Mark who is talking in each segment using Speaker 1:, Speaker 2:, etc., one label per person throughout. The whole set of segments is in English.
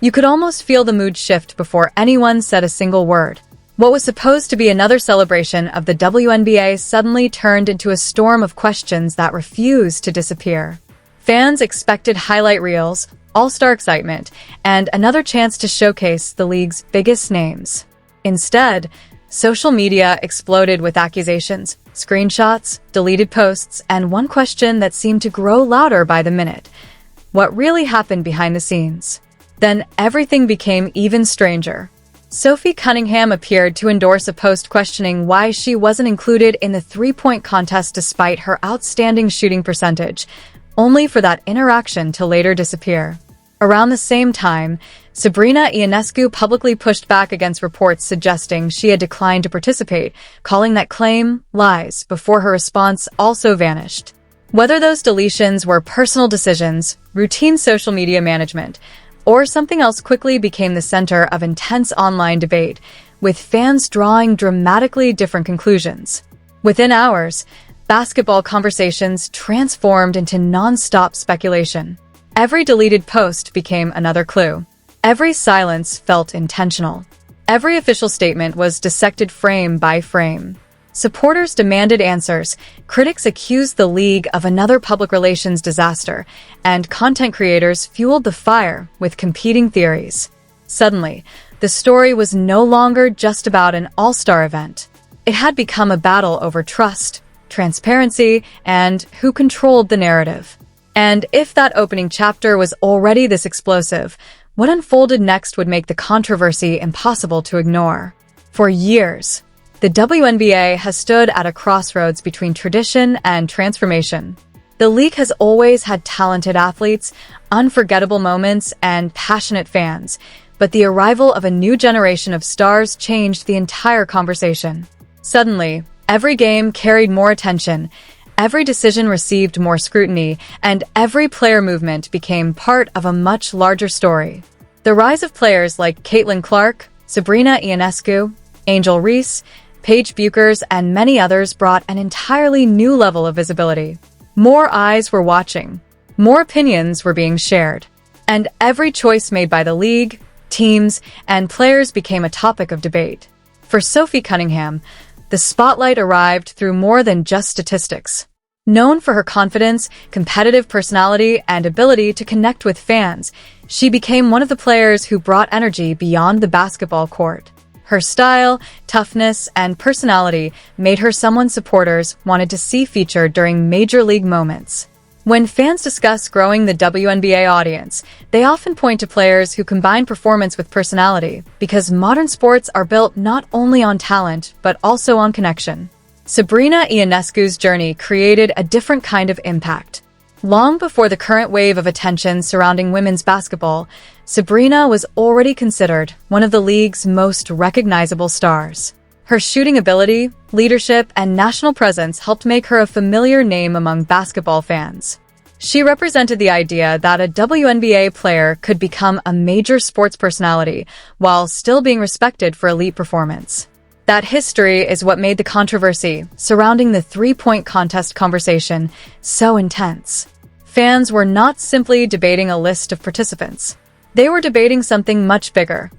Speaker 1: You could almost feel the mood shift before anyone said a single word. What was supposed to be another celebration of the WNBA suddenly turned into a storm of questions that refused to disappear. Fans expected highlight reels, all-star excitement, and another chance to showcase the league's biggest names. Instead, social media exploded with accusations, screenshots, deleted posts, and one question that seemed to grow louder by the minute. What really happened behind the scenes? Then everything became even stranger. Sophie Cunningham appeared to endorse a post questioning why she wasn't included in the three-point contest despite her outstanding shooting percentage, only for that interaction to later disappear. Around the same time, Sabrina Ionescu publicly pushed back against reports suggesting she had declined to participate, calling that claim lies before her response also vanished. Whether those deletions were personal decisions, routine social media management, or something else quickly became the center of intense online debate, with fans drawing dramatically different conclusions. Within hours, basketball conversations transformed into non-stop speculation. Every deleted post became another clue. Every silence felt intentional. Every official statement was dissected frame by frame. Supporters demanded answers, critics accused the league of another public relations disaster, and content creators fueled the fire with competing theories. Suddenly, the story was no longer just about an all-star event. It had become a battle over trust, transparency, and who controlled the narrative. And if that opening chapter was already this explosive, what unfolded next would make the controversy impossible to ignore. For years, the WNBA has stood at a crossroads between tradition and transformation. The league has always had talented athletes, unforgettable moments, and passionate fans, but the arrival of a new generation of stars changed the entire conversation. Suddenly, every game carried more attention, every decision received more scrutiny, and every player movement became part of a much larger story. The rise of players like Caitlin Clark, Sabrina Ionescu, Angel Reese, Paige Buchers, and many others brought an entirely new level of visibility. More eyes were watching, more opinions were being shared, and every choice made by the league, teams, and players became a topic of debate. For Sophie Cunningham, the spotlight arrived through more than just statistics. Known for her confidence, competitive personality, and ability to connect with fans, she became one of the players who brought energy beyond the basketball court. Her style, toughness, and personality made her someone supporters wanted to see featured during major league moments. When fans discuss growing the WNBA audience, they often point to players who combine performance with personality, because modern sports are built not only on talent, but also on connection. Sabrina Ionescu's journey created a different kind of impact. Long before the current wave of attention surrounding women's basketball, Sabrina was already considered one of the league's most recognizable stars. Her shooting ability, leadership, and national presence helped make her a familiar name among basketball fans. She represented the idea that a WNBA player could become a major sports personality while still being respected for elite performance. That history is what made the controversy surrounding the three-point contest conversation so intense. Fans were not simply debating a list of participants. They were debating something much bigger.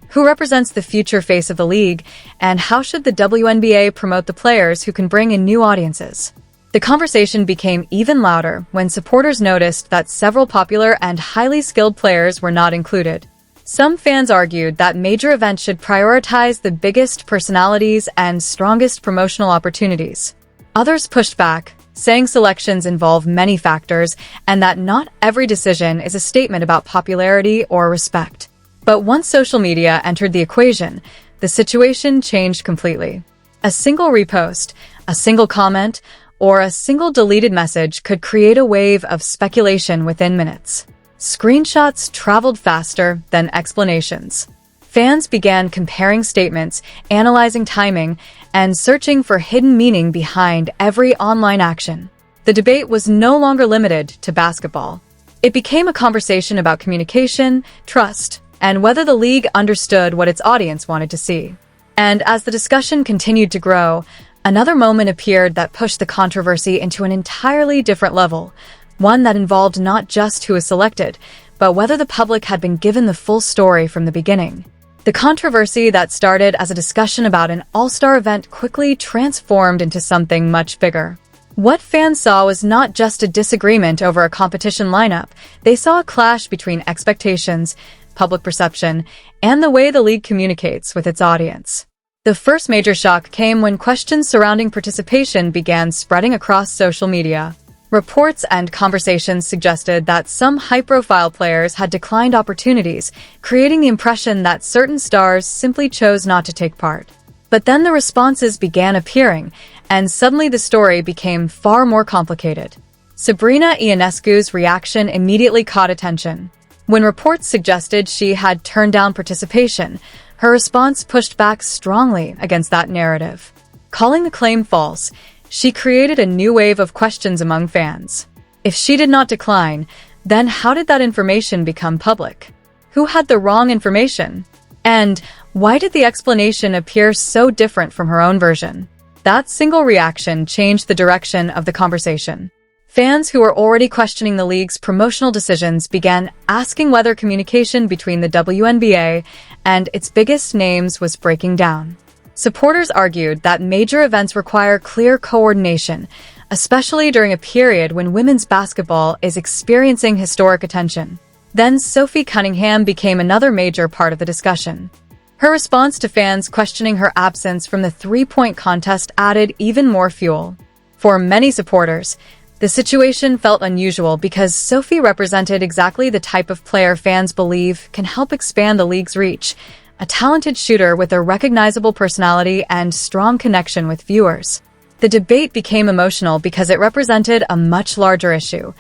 Speaker 1: Who represents the future face of the league, and how should the WNBA promote the players who can bring in new audiences? The conversation became even louder when supporters noticed that several popular and highly skilled players were not included. Some fans argued that major events should prioritize the biggest personalities and strongest promotional opportunities. Others pushed back, saying selections involve many factors and that not every decision is a statement about popularity or respect. But once social media entered the equation, the situation changed completely. A single repost, a single comment, or a single deleted message could create a wave of speculation within minutes. Screenshots traveled faster than explanations. Fans began comparing statements, analyzing timing, and searching for hidden meaning behind every online action. The debate was no longer limited to basketball. It became a conversation about communication, trust, and whether the league understood what its audience wanted to see. And as the discussion continued to grow, another moment appeared that pushed the controversy into an entirely different level, one that involved not just who was selected, but whether the public had been given the full story from the beginning. The controversy that started as a discussion about an all-star event quickly transformed into something much bigger. What fans saw was not just a disagreement over a competition lineup. They saw a clash between expectations, public perception, and the way the league communicates with its audience. The first major shock came when questions surrounding participation began spreading across social media. Reports and conversations suggested that some high-profile players had declined opportunities, creating the impression that certain stars simply chose not to take part. But then the responses began appearing, and suddenly the story became far more complicated. Sabrina Ionescu's reaction immediately caught attention. When reports suggested she had turned down participation, her response pushed back strongly against that narrative. Calling the claim false, she created a new wave of questions among fans. If she did not decline, then how did that information become public? Who had the wrong information? And why did the explanation appear so different from her own version? That single reaction changed the direction of the conversation. Fans who were already questioning the league's promotional decisions began asking whether communication between the WNBA and its biggest names was breaking down. Supporters argued that major events require clear coordination, especially during a period when women's basketball is experiencing historic attention. Then Sophie Cunningham became another major part of the discussion. Her response to fans questioning her absence from the three-point contest added even more fuel. For many supporters, the situation felt unusual because Sophie represented exactly the type of player fans believe can help expand the league's reach, a talented shooter with a recognizable personality and strong connection with viewers. The debate became emotional because it represented a much larger issue.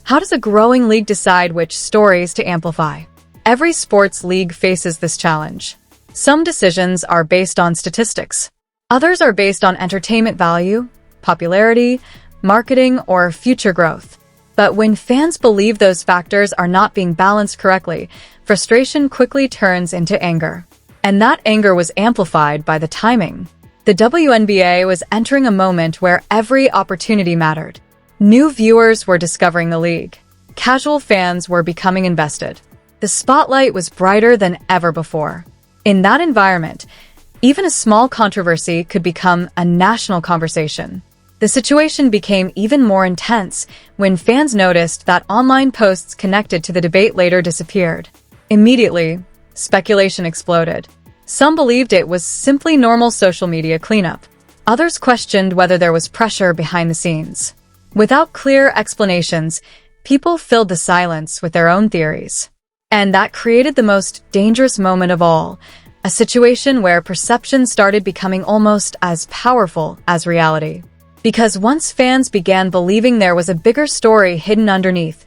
Speaker 1: How does a growing league decide which stories to amplify? Every sports league faces this challenge. Some decisions are based on statistics. Others are based on entertainment value, popularity, marketing, or future growth. But when fans believe those factors are not being balanced correctly, frustration quickly turns into anger. And that anger was amplified by the timing. The WNBA was entering a moment where every opportunity mattered. New viewers were discovering the league. Casual fans were becoming invested. The spotlight was brighter than ever before. In that environment, even a small controversy could become a national conversation. The situation became even more intense when fans noticed that online posts connected to the debate later disappeared. Immediately, speculation exploded. Some believed it was simply normal social media cleanup. Others questioned whether there was pressure behind the scenes. Without clear explanations, people filled the silence with their own theories. And that created the most dangerous moment of all, a situation where perception started becoming almost as powerful as reality. Because once fans began believing there was a bigger story hidden underneath,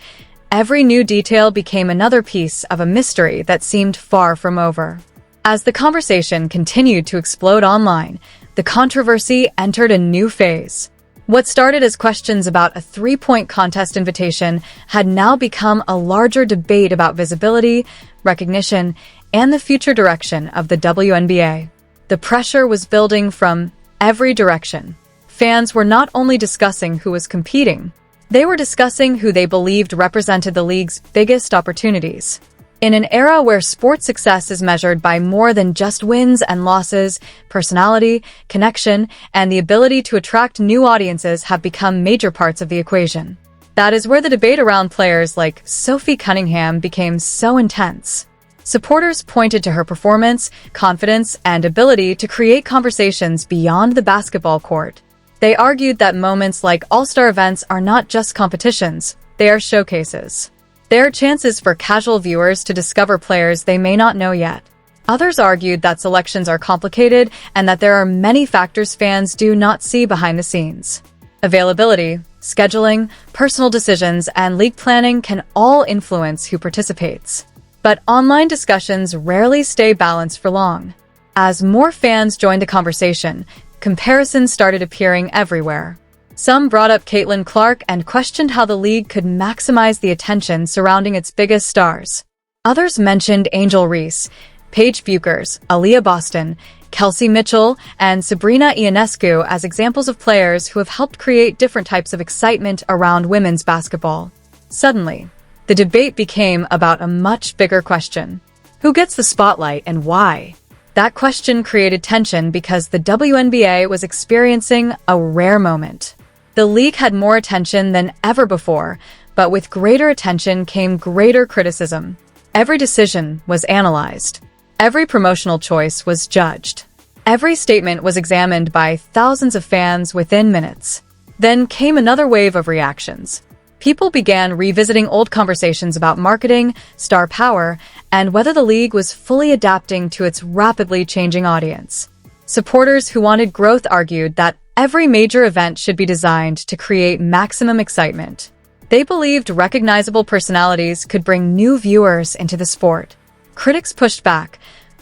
Speaker 1: every new detail became another piece of a mystery that seemed far from over. As the conversation continued to explode online, the controversy entered a new phase. What started as questions about a three-point contest invitation had now become a larger debate about visibility, recognition, and the future direction of the WNBA. The pressure was building from every direction. Fans were not only discussing who was competing, they were discussing who they believed represented the league's biggest opportunities. In an era where sports success is measured by more than just wins and losses, personality, connection, and the ability to attract new audiences have become major parts of the equation. That is where the debate around players like Sophie Cunningham became so intense. Supporters pointed to her performance, confidence, and ability to create conversations beyond the basketball court. They argued that moments like all-star events are not just competitions, they are showcases. They are chances for casual viewers to discover players they may not know yet. Others argued that selections are complicated and that there are many factors fans do not see behind the scenes. Availability, scheduling, personal decisions, and league planning can all influence who participates. But online discussions rarely stay balanced for long. As more fans joined the conversation, comparisons started appearing everywhere. Some brought up Caitlin Clark and questioned how the league could maximize the attention surrounding its biggest stars. Others mentioned Angel Reese, Paige Buchers, Aaliyah Boston, Kelsey Mitchell, and Sabrina Ionescu as examples of players who have helped create different types of excitement around women's basketball. Suddenly, The debate became about a much bigger question. Who gets the spotlight and why? That question created tension because the WNBA was experiencing a rare moment. The league had more attention than ever before, but with greater attention came greater criticism. Every decision was analyzed. Every promotional choice was judged. Every statement was examined by thousands of fans within minutes. Then came another wave of reactions. People began revisiting old conversations about marketing, star power, and whether the league was fully adapting to its rapidly changing audience. Supporters who wanted growth argued that every major event should be designed to create maximum excitement. They believed recognizable personalities could bring new viewers into the sport. Critics pushed back,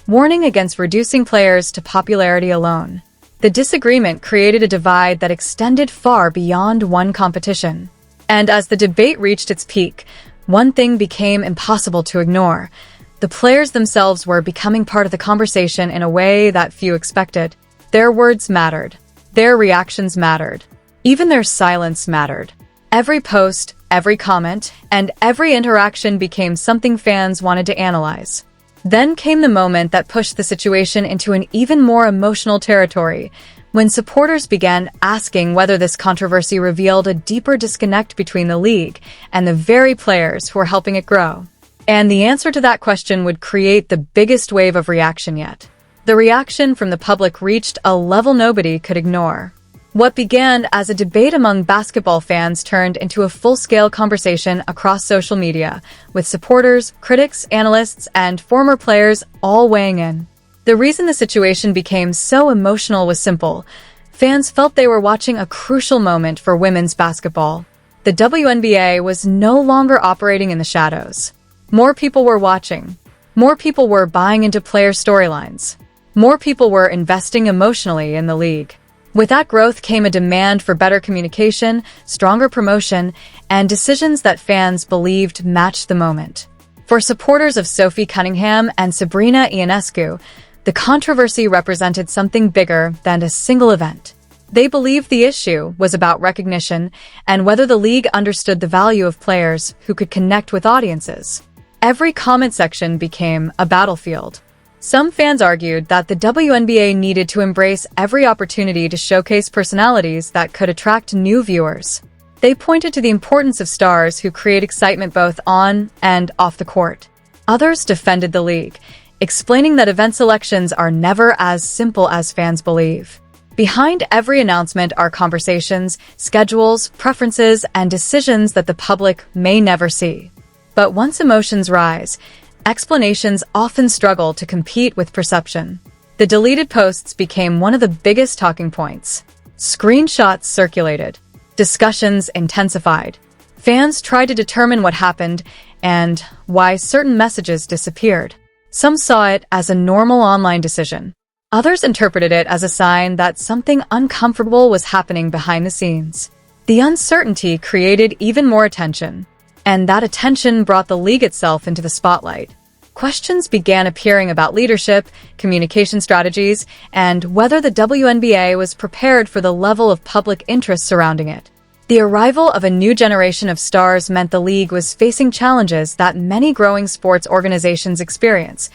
Speaker 1: warning against reducing players to popularity alone. The disagreement created a divide that extended far beyond one competition. And as the debate reached its peak, one thing became impossible to ignore. The players themselves were becoming part of the conversation in a way that few expected. Their words mattered. Their reactions mattered. Even their silence mattered. Every post, every comment, and every interaction became something fans wanted to analyze. Then came the moment that pushed the situation into an even more emotional territory, when supporters began asking whether this controversy revealed a deeper disconnect between the league and the very players who were helping it grow. And the answer to that question would create the biggest wave of reaction yet. The reaction from the public reached a level nobody could ignore. What began as a debate among basketball fans turned into a full-scale conversation across social media, with supporters, critics, analysts, and former players all weighing in. The reason the situation became so emotional was simple. Fans felt they were watching a crucial moment for women's basketball. The WNBA was no longer operating in the shadows. More people were watching. More people were buying into player storylines. More people were investing emotionally in the league. With that growth came a demand for better communication, stronger promotion, and decisions that fans believed matched the moment. For supporters of Sophie Cunningham and Sabrina Ionescu, the controversy represented something bigger than a single event. They believed the issue was about recognition and whether the league understood the value of players who could connect with audiences. Every comment section became a battlefield. Some fans argued that the WNBA needed to embrace every opportunity to showcase personalities that could attract new viewers. They pointed to the importance of stars who create excitement both on and off the court. Others defended the league, explaining that event selections are never as simple as fans believe. Behind every announcement are conversations, schedules, preferences, and decisions that the public may never see. But once emotions rise, explanations often struggle to compete with perception. The deleted posts became one of the biggest talking points. Screenshots circulated. Discussions intensified. Fans tried to determine what happened and why certain messages disappeared. Some saw it as a normal online decision. Others interpreted it as a sign that something uncomfortable was happening behind the scenes. The uncertainty created even more attention, and that attention brought the league itself into the spotlight. Questions began appearing about leadership, communication strategies, and whether the WNBA was prepared for the level of public interest surrounding it. The arrival of a new generation of stars meant the league was facing challenges that many growing sports organizations experience: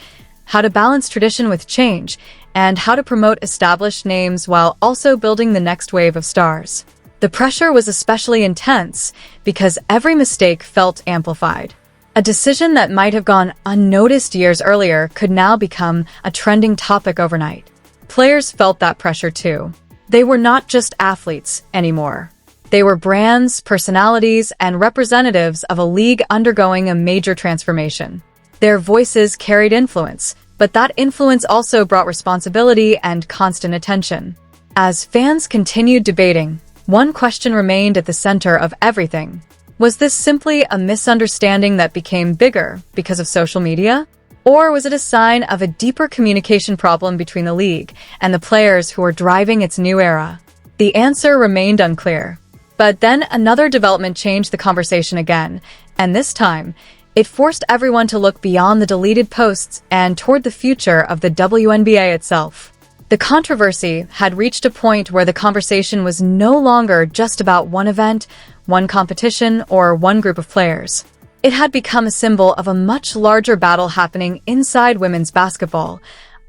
Speaker 1: how to balance tradition with change, and how to promote established names while also building the next wave of stars. The pressure was especially intense because every mistake felt amplified. A decision that might have gone unnoticed years earlier could now become a trending topic overnight. Players felt that pressure too. They were not just athletes anymore. They were brands, personalities, and representatives of a league undergoing a major transformation. Their voices carried influence, but that influence also brought responsibility and constant attention. As fans continued debating, one question remained at the center of everything. Was this simply a misunderstanding that became bigger because of social media? Or was it a sign of a deeper communication problem between the league and the players who were driving its new era? The answer remained unclear. But then another development changed the conversation again, and this time, it forced everyone to look beyond the deleted posts and toward the future of the WNBA itself. The controversy had reached a point where the conversation was no longer just about one event, one competition, or one group of players. It had become a symbol of a much larger battle happening inside women's basketball,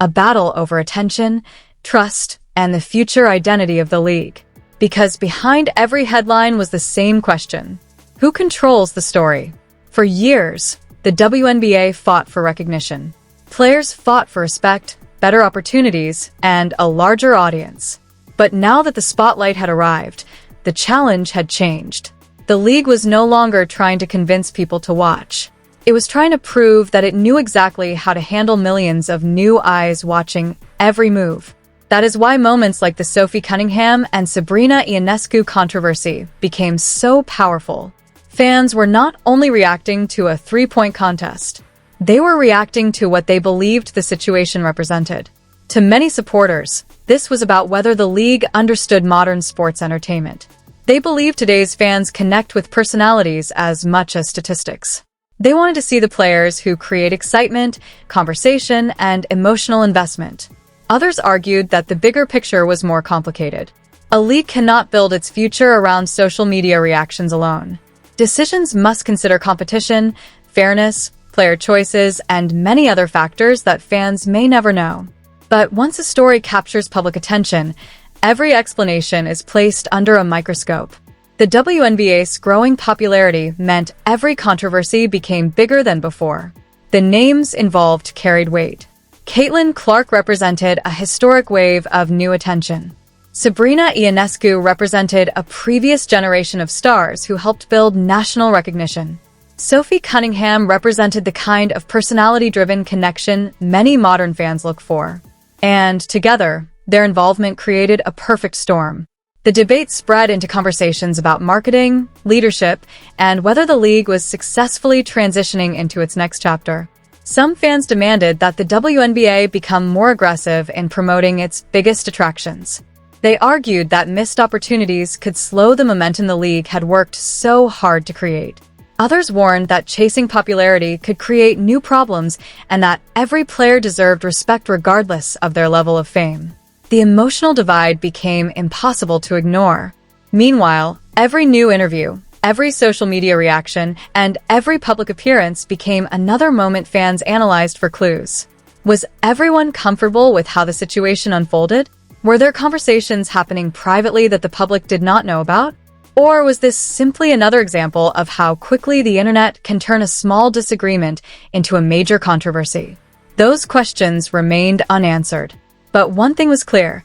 Speaker 1: a battle over attention, trust, and the future identity of the league. Because behind every headline was the same question: who controls the story? For years, the WNBA fought for recognition. Players fought for respect, better opportunities, and a larger audience. But now that the spotlight had arrived, the challenge had changed. The league was no longer trying to convince people to watch. It was trying to prove that it knew exactly how to handle millions of new eyes watching every move. That is why moments like the Sophie Cunningham and Sabrina Ionescu controversy became so powerful. Fans were not only reacting to a three-point contest, they were reacting to what they believed the situation represented. To many supporters, this was about whether the league understood modern sports entertainment. They believe today's fans connect with personalities as much as statistics. They wanted to see the players who create excitement, conversation, and emotional investment. Others argued that the bigger picture was more complicated. A league cannot build its future around social media reactions alone. Decisions must consider competition, fairness, player choices, and many other factors that fans may never know. But once a story captures public attention, every explanation is placed under a microscope. The WNBA's growing popularity meant every controversy became bigger than before. The names involved carried weight. Caitlin Clark represented a historic wave of new attention. Sabrina Ionescu represented a previous generation of stars who helped build national recognition. Sophie Cunningham represented the kind of personality-driven connection many modern fans look for. And together, their involvement created a perfect storm. The debate spread into conversations about marketing, leadership, and whether the league was successfully transitioning into its next chapter. Some fans demanded that the WNBA become more aggressive in promoting its biggest attractions. They argued that missed opportunities could slow the momentum the league had worked so hard to create. Others warned that chasing popularity could create new problems and that every player deserved respect regardless of their level of fame. The emotional divide became impossible to ignore. Meanwhile, every new interview, every social media reaction, and every public appearance became another moment fans analyzed for clues. Was everyone comfortable with how the situation unfolded? Were there conversations happening privately that the public did not know about? Or was this simply another example of how quickly the internet can turn a small disagreement into a major controversy? Those questions remained unanswered. But one thing was clear: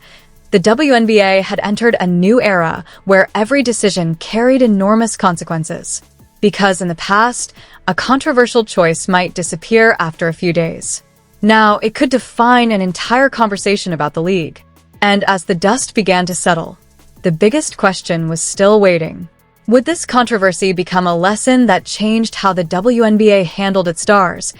Speaker 1: the WNBA had entered a new era where every decision carried enormous consequences. Because in the past, a controversial choice might disappear after a few days. Now, it could define an entire conversation about the league. And as the dust began to settle, the biggest question was still waiting. Would this controversy become a lesson that changed how the WNBA handled its stars?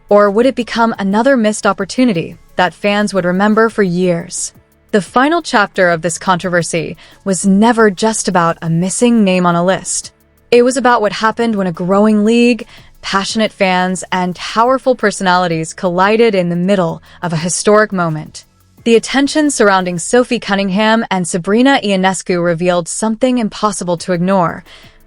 Speaker 1: Or would it become another missed opportunity that fans would remember for years? The final chapter of this controversy was never just about a missing name on a list. It was about what happened when a growing league, passionate fans, and powerful personalities collided in the middle of a historic moment. The attention surrounding Sophie Cunningham and Sabrina Ionescu revealed something impossible to ignore.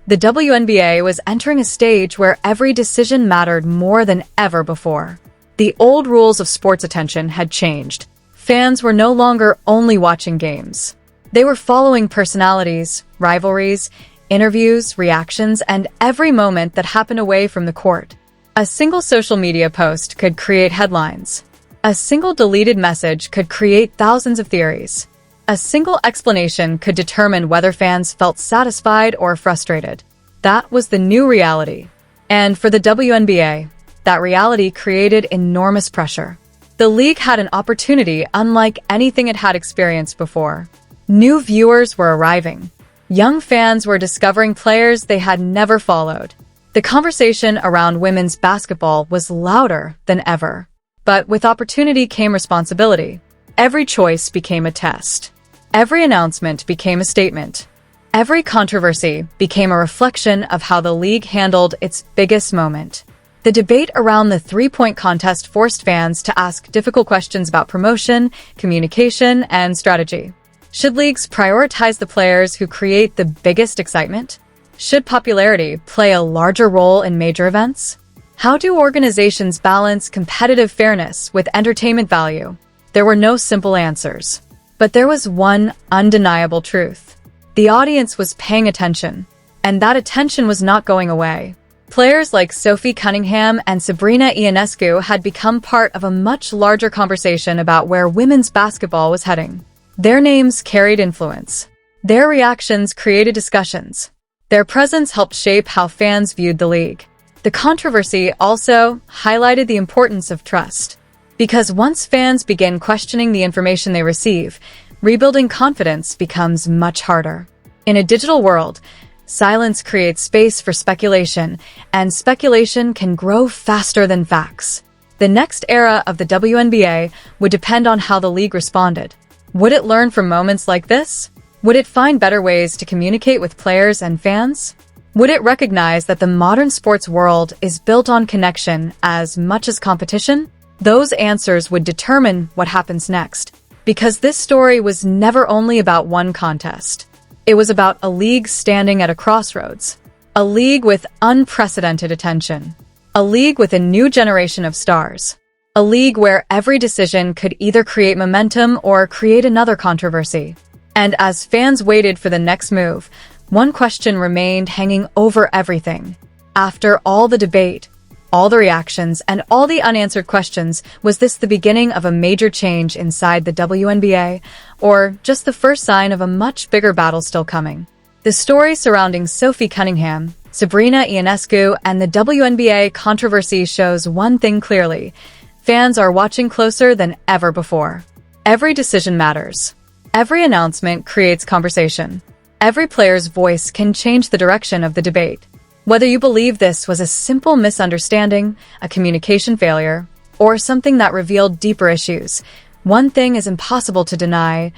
Speaker 1: The WNBA was entering a stage where every decision mattered more than ever before. The old rules of sports attention had changed. Fans were no longer only watching games. They were following personalities, rivalries, interviews, reactions, and every moment that happened away from the court. A single social media post could create headlines. A single deleted message could create thousands of theories. A single explanation could determine whether fans felt satisfied or frustrated. That was the new reality. And for the WNBA, that reality created enormous pressure. The league had an opportunity unlike anything it had experienced before. New viewers were arriving. Young fans were discovering players they had never followed. The conversation around women's basketball was louder than ever. But with opportunity came responsibility. Every choice became a test. Every announcement became a statement. Every controversy became a reflection of how the league handled its biggest moment. The debate around the three-point contest forced fans to ask difficult questions about promotion, communication, and strategy. Should leagues prioritize the players who create the biggest excitement? Should popularity play a larger role in major events? How do organizations balance competitive fairness with entertainment value? There were no simple answers. But there was one undeniable truth. The audience was paying attention, and that attention was not going away. Players like Sophie Cunningham and Sabrina Ionescu had become part of a much larger conversation about where women's basketball was heading. Their names carried influence. Their reactions created discussions. Their presence helped shape how fans viewed the league. The controversy also highlighted the importance of trust. Because once fans begin questioning the information they receive, rebuilding confidence becomes much harder. In a digital world, silence creates space for speculation, and speculation can grow faster than facts. The next era of the WNBA would depend on how the league responded. Would it learn from moments like this? Would it find better ways to communicate with players and fans? Would it recognize that the modern sports world is built on connection as much as competition? Those answers would determine what happens next, because this story was never only about one contest. It was about a league standing at a crossroads, a league with unprecedented attention, a league with a new generation of stars, a league where every decision could either create momentum or create another controversy. And as fans waited for the next move, one question remained hanging over everything. After all the debate, all the reactions, and all the unanswered questions, was this the beginning of a major change inside the WNBA, or just the first sign of a much bigger battle still coming? The story surrounding Sophie Cunningham, Sabrina Ionescu, and the WNBA controversy shows one thing clearly: fans are watching closer than ever before. Every decision matters. Every announcement creates conversation. Every player's voice can change the direction of the debate. Whether you believe this was a simple misunderstanding, a communication failure, or something that revealed deeper issues, one thing is impossible to deny: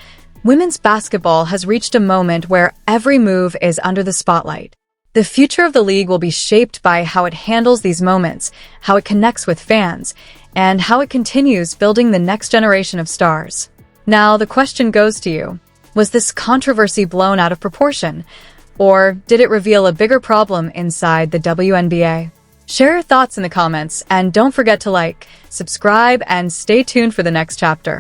Speaker 1: women's basketball has reached a moment where every move is under the spotlight. The future of the league will be shaped by how it handles these moments, how it connects with fans, and how it continues building the next generation of stars. Now, the question goes to you. Was this controversy blown out of proportion? Or did it reveal a bigger problem inside the WNBA? Share your thoughts in the comments, and don't forget to like, subscribe, and stay tuned for the next chapter.